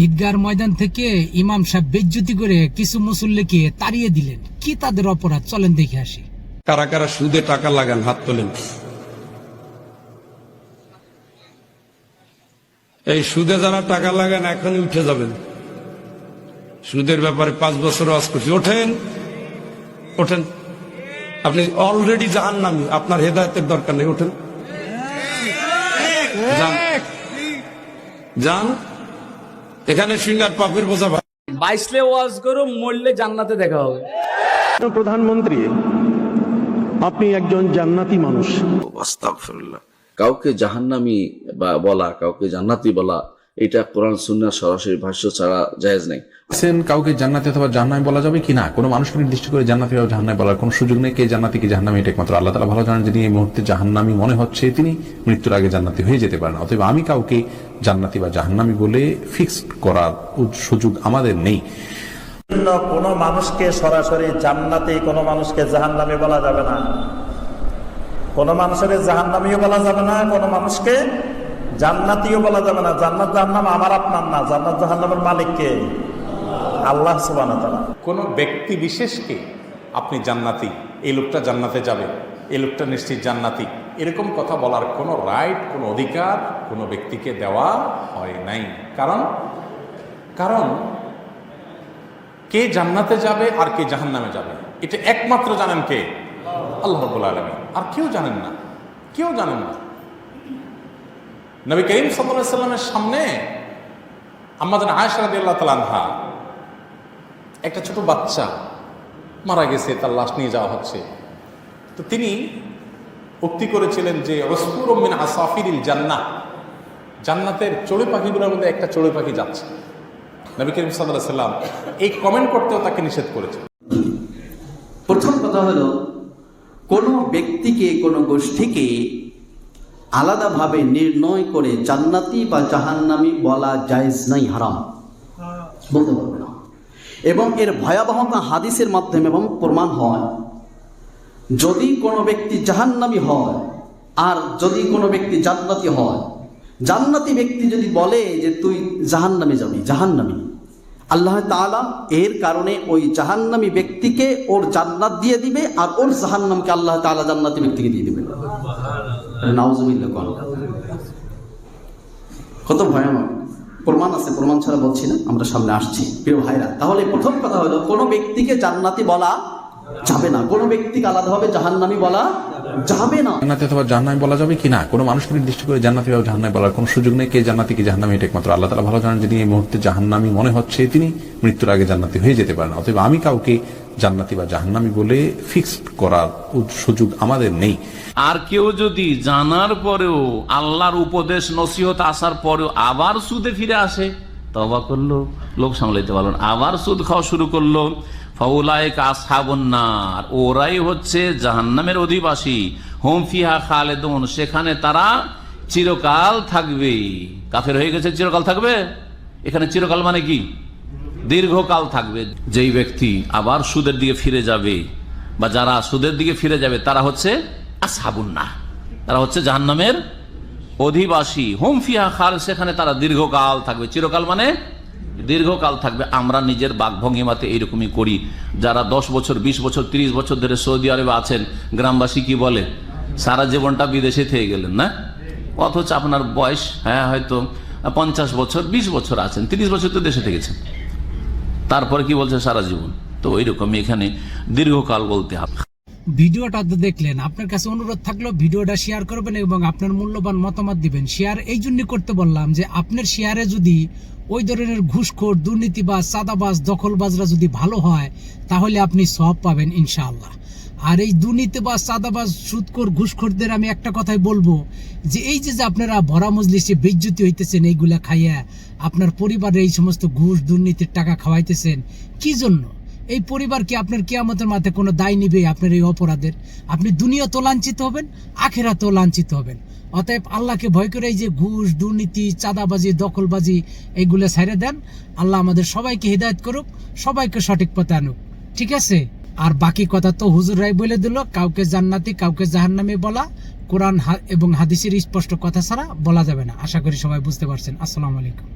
ঈদগার ময়দান থেকে ইমাম সাহেব বেজ্জতি করে কিছু মুসল্লিকে তাড়িয়ে দিলেন। কি তাদের অপরাধ, চলেন দেখে আসি। কারা কারা সুদে টাকা লাগান হাত তোলেন। এই সুদে যারা টাকা লাগান এখনই উঠে যাবেন। সুদের ব্যাপারে 5 বছর ওয়াজ করছি, ওঠেন ওঠেন। আপনি অলরেডি জাহান্নামী, আপনার হেদায়েতের দরকার নেই, ওঠেন যান যান। এখানে সিঙ্গার পাপের বোঝা বাইসলে ওয়াজ করো, মরলে জান্নাতে দেখা হবে। প্রধানমন্ত্রী, আপনি একজন জান্নাতি মানুষ। আস্তাগফিরুল্লাহ। কাউকে জাহান্নামী বা বলা, কাউকে জান্নাতি বলা, এটা কোরআন সুন্নাহ সরাসরি ভাষ্য ছাড়া জায়েজ নাই। কাউকে জান্নাতি অথবা জাহান্নামী বলা যাবে কিনা, কোনো মানুষকে নির্দিষ্ট করে জান্নাতি বা জাহান্নামী বলার কোনো সুযোগ নেই। কে জান্নাতি কে জাহান্নামী এটা একমাত্র আল্লাহ তাআলা ভালো জানেন। যিনি এই মুহূর্তে জাহান্নামী মনে হচ্ছে তিনি মৃত্যুর আগে জান্নাতি হয়ে যেতে পারেন। অতএব আমি কাউকে জান্নাতি বা জাহান্নামী বলে ফিক্সড করার সুযোগ আমাদের নেই। কোন মানুষকে সরাসরি জান্নাতি, কোন মানুষকে জাহান্নামী বলা যাবে না। কোন মানুষের জাহান্নামীও বলা যাবে না, কোন মানুষকে জান্নাতীও বলা যাবে না। জান্নাত জাহান্নাম আমার আপনার না, জান্নাত জাহান্নামের মালিক কে? আল্লাহ সুবহানাহু ওয়া তাআলা। কোন ব্যক্তি বিশেষকে আপনি জান্নাতি, এই লোকটা জান্নাতে যাবে, এই লোকটা নিশ্চিত জান্নাতি, এরকম কথা বলার কোনো রাইট, কোনো অধিকার কোনো ব্যক্তিকে দেওয়া হয় নাই। কারণ কে জান্নাতে যাবে আর কে জাহান্নামে যাবে এটা একমাত্র জানেন কে? আল্লাহ রাব্বুল আলামিন। আর কেউ জানেন না, কেউ জানেন না। নবী করিম সাল্লাল্লাহু আলাইহি সাল্লামের সামনে আম্মাজান আয়েশা রাদিয়াল্লাহু তাআলা আনহা, একটা ছোট বাচ্চা মারা গেছে, তার লাশ নিয়ে যাওয়া হচ্ছে। তো তিনি উক্তি করেছিলেন যে উসফুরুম মিন আসাফিরিল জান্নাহ, জান্নাতের চড়ুই পাখিগুলোর মধ্যে একটা চড়ুই পাখি যাচ্ছে। নবী করিম সাল্লাল্লাহু আলাইহি সাল্লাম এই কমেন্ট করতেও তাকে নিষেধ করেছেন। প্রথম কথা হলো, কোনো ব্যক্তিকে, কোনো গোষ্ঠীকে আলাদাভাবে নির্ণয় করে জান্নাতি বা জাহান্নামী বলা জায়েজ নাই, হারাম, বলতে পারবে না। এবং এর ভয়াবহতা হাদিসের মাধ্যমে এবং প্রমাণ হয়। যদি কোনো ব্যক্তি জাহান্নামী হয় আর যদি কোনো ব্যক্তি জান্নাতি হয়, জান্নাতি ব্যক্তি যদি বলে যে তুই জাহান্নামে যাবি, জাহান্নামী, আল্লাহ তাআলা এর কারণে ওই জাহান্নামী ব্যক্তিকে ওর জান্নাত দিয়ে দিবে, আর ওর জাহান্নামকে আল্লাহ তাআলা জান্নাতি ব্যক্তিকে দিয়ে দিবেন। নাউজুবিল্লাহ। কত ভয়ানক! প্রমাণ আছে, প্রমাণ ছাড়া বলছি না, আমরা সামনে আসছি প্রিয় ভাইরা। তাহলে প্রথম কথা হলো, কোনো ব্যক্তিকে জান্নাতি বলা যাবে না, কোনো ব্যক্তিকে আলাদাভাবে জাহান্নামী বলা যাবে না। জান্নাতি অথবা জাহান্নামী বলা যাবে কিনা, কোনো মানুষকে নির্দিষ্ট করে জান্নাতি বা জাহান্নামী বলার কোনো সুযোগ নেই। কে জান্নাতি কে জাহান্নামী এটা একমাত্র আল্লাহ তাআলা ভালো জানেন। যিনি এই মুহূর্তে জাহান্নামী মনে হচ্ছে তিনি মৃত্যুর আগে জান্নাতি হয়ে যেতে পারেন। অতএব আমি কাউকে জান্নাতি বা জাহান্নামী বলে ফিক্সড করার সুযোগ আমাদের নেই। আর কেউ যদি জানার পরেও, আল্লাহর উপদেশ নসিহত আসার পরেও আবার সুদে ফিরে আসে, তওবা করলো, লোক সামলাইতে পারলো না, আবার সুদ খাওয়া শুরু করলো, ফাউলাইকা আসহাবুন নার, ওরাই হচ্ছে জাহান্নামের অধিবাসী। হুম ফিহা খালিদুন, সেখানে তারা চিরকাল থাকবে। কাফের হয়ে গেছে, চিরকাল থাকবে। এখানে চিরকাল মানে কি? দীর্ঘকাল থাকবে। যেই ব্যক্তি আবার সুদের দিকে ফিরে যাবে বা যারা সুদের দিকে ফিরে যাবে তারা হচ্ছে আসহাবুন নার, তারা হচ্ছে জাহান্নামের অধিবাসী। হুম ফিহা খালিদ, সেখানে তারা দীর্ঘকাল থাকবে। চিরকাল মানে দীর্ঘকাল থাকবে। আমরা নিজের বাকভঙ্গিমাতে এইরকমই করি। যারা 10 বছর 20 বছর 30 বছর ধরে সৌদি আরবে আছেন, গ্রামবাসী কি বলে? সারা জীবনটা বিদেশে থেকে গেলেন না। অথচ আপনার বয়স হয়তো 50 বছর 20 বছর আছেন, 30 বছর তো দেশে থেকেছেন, তারপরে কি বলছে সারা জীবন। তো ওইরকমই এখানে দীর্ঘকাল বলতে হবে। ভিডিওটা তো দেখলেন, আপনার কাছে অনুরোধ থাকলো ভিডিওটা শেয়ার করবেন এবং আপনার মূল্যবান মতামত দিবেন। শেয়ার এই জন্য করতে বললাম যে আপনার শেয়ারে যদি ওই ধরনের ঘুষখোর, দুর্নীতিবাজ, চাঁদাবাজ, দখলবাজরা যদি ভালো হয় তাহলে আপনি সওয়াব পাবেন ইনশাআল্লাহ। আর এই দুর্নীতিবাজ, চাঁদাবাজ, সুদখোর, ঘুষখোরদের আমি একটা কথাই বলবো যে এই যে আপনারা ভরা মজলিসে বেইজ্জতি হইতেছেন, এইগুলা খাইয়া আপনার পরিবারের এই সমস্ত ঘুষ দুর্নীতির টাকা খাওয়াইতেছেন, কি জন্য? এই পরিবার কি আপনার কিয়ামতের মাঠে কোনো দায় নিবে আপনার এই অপরাধের? আপনি দুনিয়াতেও লাঞ্ছিত হবেন, আখিরাতেও লাঞ্ছিত হবেন। অতএব আল্লাহকে ভয় করে এই যে ঘুষ, দুর্নীতি, চাঁদাবাজি, দখলবাজি এইগুলো ছেড়ে দেন। আল্লাহ আমাদের সবাইকে হিদায়াত করুক, সবাইকে সঠিক পথে আনুক, ঠিক আছে? আর বাকি কথা তো হুজুররাই বলে দিল, কাউকে জান্নাতি কাউকে জাহান্নামী বলা কোরআন এবং হাদিসের স্পষ্ট কথা ছাড়া বলা যাবে না। আশা করি সবাই বুঝতে পারছেন। আসসালামু আলাইকুম।